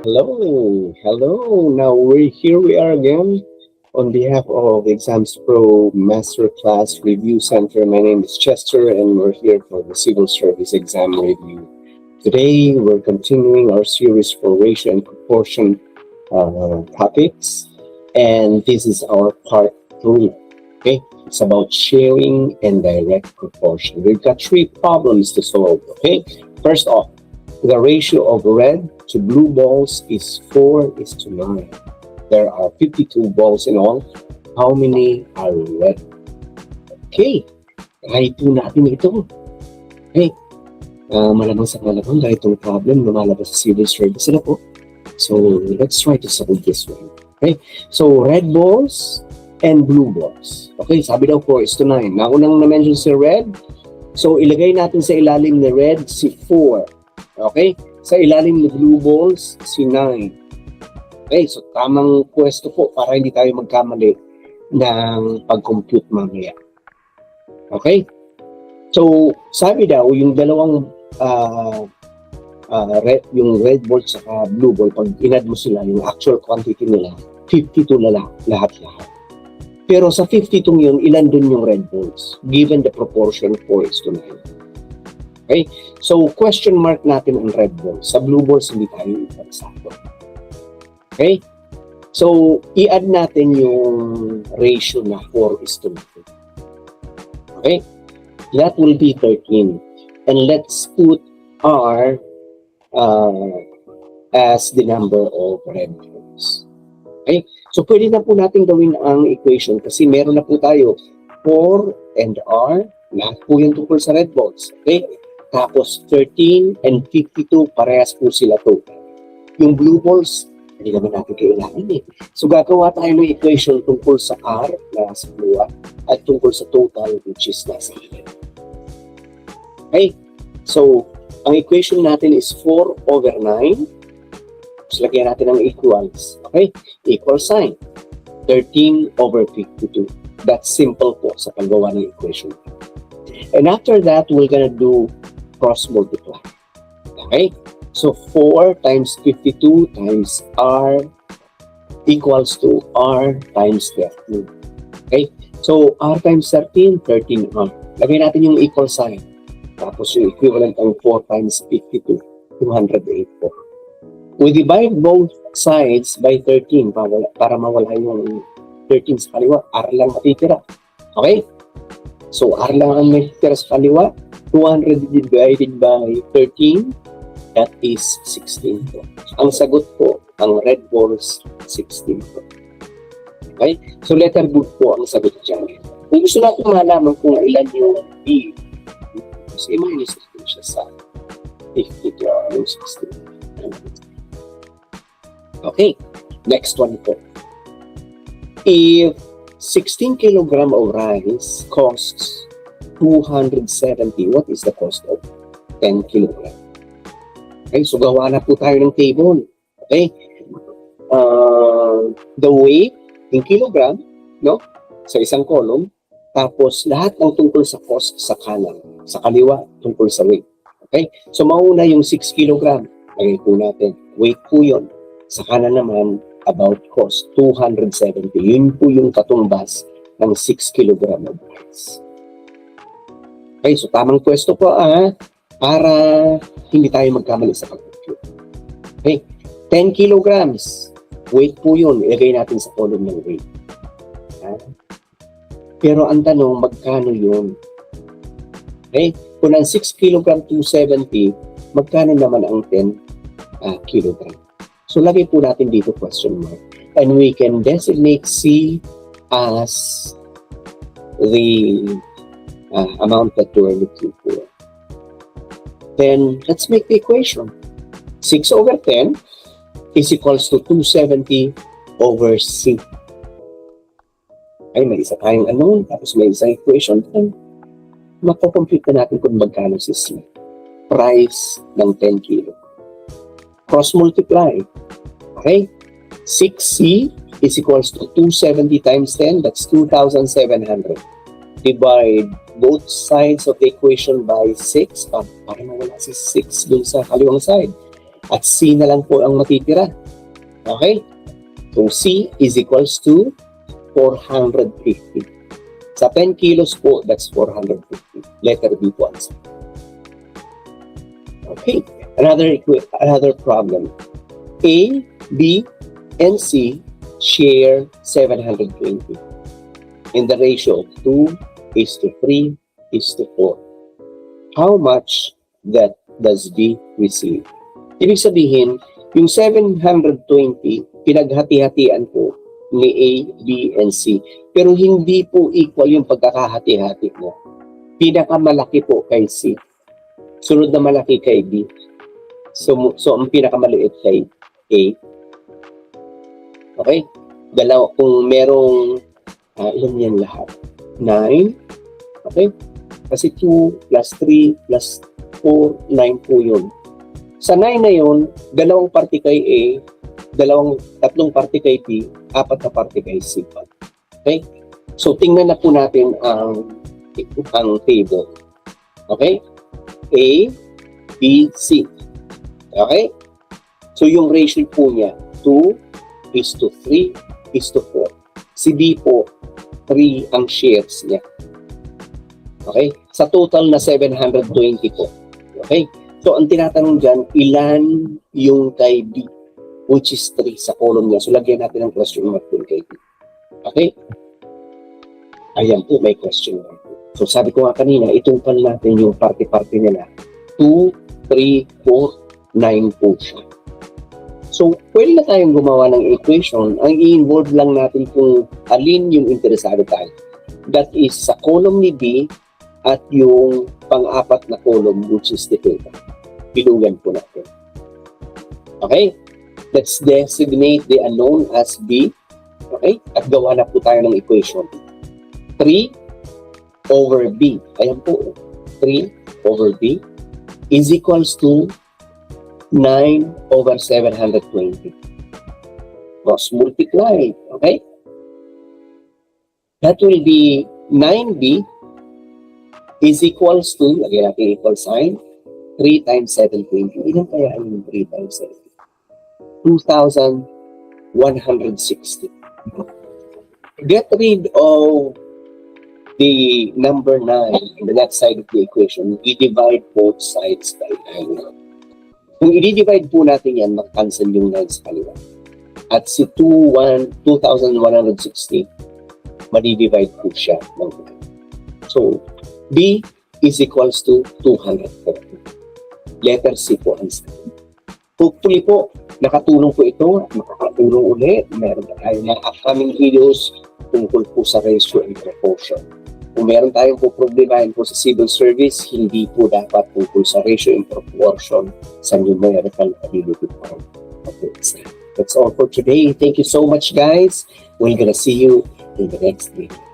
Hello. Now we are again on behalf of Exams Pro Masterclass Review Center. My name is Chester, and we're here for the Civil Service Exam Review. Today, we're continuing our series for ratio and proportion topics, and this is our part 3. Okay, it's about sharing and direct proportion. We've got 3 problems to solve. Okay, first off, the ratio of red to blue balls is 4:9. There are 52 balls in all. How many are red? Okay, try po natin ito. Okay, malamang sa malamang dahil itong problem lumalabas sa civil service na po. So, let's try to solve this one. Okay, so red balls and blue balls. Okay, sabi daw 4:9. Naunang na-mention si red. So, ilagay natin sa ilalim ni red si 4. Okay? Sa ilalim ni blue balls, si 9. Okay, so tamang pwesto po para hindi tayo magkamali ng pag-compute mamaya. Okay? So, sabi daw, yung dalawang yung red ball at blue ball, pag inad mo sila, yung actual quantity nila, 52 na lahat-lahat. Pero sa 52 yun, ilan dun yung red balls? Given the proportion 4:9. Okay? So, question mark natin ang red balls. Sa blue balls, hindi tayo ipagsako. Okay? So, i-add natin yung ratio na 4:9. Okay? That will be 13. And let's put R as the number of red balls. Okay? So, pwede na po natin gawin ang equation kasi meron na po tayo 4 and R. Lahat po yung tungkol sa red balls. Okay? Tapos 13 and 52, parehas po sila to. Yung blue balls, hindi naman natin kailangan eh. So gagawa tayo ng equation tungkol sa R, na sa blue, at tungkol sa total, which is nasa red. Okay? So, ang equation natin is 4/9. So, lagyan natin ng equals. Okay? Equal sign. 13/52. That's simple po sa paggawa ng equation. And after that, we're gonna do cross multiply. Okay? So 4 times 52 times R equals to R times 13. Okay? So R times 13, 13R. Lagay natin yung equal sign. Tapos yung equivalent ng 4 times 52, 208 po. We divide both sides by 13 para mawala yung 13 sa kaliwa. R lang matitira. Okay? So R lang ang matitira sa kaliwa. 200 divided by 13, that is 16 po. Ang sagot po, ang red balls, 16 po. Okay? So, letter B po ang sagot dyan. Kung gusto natin malaman kung ilan yung B, kasi minus natin siya sa 52 yung 16. Okay, next one po. If 16 kilogram of rice costs 270. What is the cost of 10 kilogram? Okay, so gawa na po tayo ng table. Okay? The weight in kilogram, no? Sa isang column. Tapos lahat ng tungkol sa cost sa kanan. Sa kaliwa, tungkol sa weight. Okay? So mauna yung 6 kilogram. Lagay po natin. Weight po yun. Sa kanan naman, about cost, 270. Yun po yung katumbas ng 6 kilogram of rice. Okay, so tamang pwesto po para hindi tayo magkamali sa pag-compute. Okay, 10 kilograms. Weight po yun. Ilagay natin sa column ng weight. Pero ang tanong, magkano yun? Okay, kung ang 6 kilogram 270, magkano naman ang 10 kilogram? So, lagay po natin dito question mark. And we can designate C as the amount that we're looking for. Then, let's make the equation. 6/10 is equals to 270 over C. Ay, may isa tayong unknown, tapos may isang equation. Then, mapocompute na natin kung magkano si C. Price ng 10 kilo. Cross multiply. Okay? 6C is equals to 270 times 10. That's 2,700. Divide both sides of the equation by 6. Para mawala si 6 dun sa kaliwang side. At C na lang po ang matitira. Okay? So C is equals to 450. Sa 10 kilos po, that's 450. Letter B po answer. Okay, another problem. A, B, and C share 720 in the ratio of 2:3:4. How much that does B receive? Ibig sabihin, yung 720, pinaghati-hatian po ni A, B, and C. Pero hindi po equal yung pagkakahati-hati mo. Pinakamalaki po kay C. Sunod na malaki kay B. So ang pinakamaliit kay A. Okay? Kung merong, ilan yan lahat? 9. Okay? Kasi 2 plus 3 plus 4, 9 po yun. Sa 9 na yun, dalawang parte kay A, tatlong parte kay B, 4 na parte kay C. Okay? So, tingnan na po natin ang table. Okay? A, B, C. Okay? So, yung ratio po niya, 2:3:4. Si B po, 3 ang shares niya. Okay? Sa total na 720 po. Okay? So, ang tinatanong dyan, ilan yung kay B? Which is 3 sa column niya. So, lagyan natin ang question mark dun kay B. Okay? Ayan po, may question mark. So, sabi ko nga kanina, itungkal natin yung parte-parte nila. 2, 3, 4, 9 po siya. So, pwede na tayong gumawa ng equation. Ang i-involve lang natin kung alin yung interesado tayo. That is, sa column ni B at yung pang-apat na column, which is the theta. Bilugan po natin. Okay? Let's designate the unknown as B. Okay? At gawa na po tayo ng equation. 3 over B. Ayan po. 3 over B is equals to 9 over 720. Cross multiply. Okay? That will be 9B is equals to, lagyan natin equal sign, 3 times 720. Ilan kaya yung 3 times 720? 2,160. Get rid of the number 9 on the left side of the equation. We divide both sides by 9. Kung i-divide po natin yan, mag-cancel yung 9 sa kaliwa. At si 2,160, ma-divide po siya ng 9. So, B is equals to 240. Letter C po ang sagot. Hopefully po, nakatulong po ito. Makakatulong ulit. Meron tayo mga upcoming videos tungkol po sa ratio and proportion. Kung meron tayong po problemahin po sa civil service, hindi po dapat tungkol sa ratio and proportion sa numerical ability form. Okay, that's all for today. Thank you so much, guys. We're gonna see you in the next video.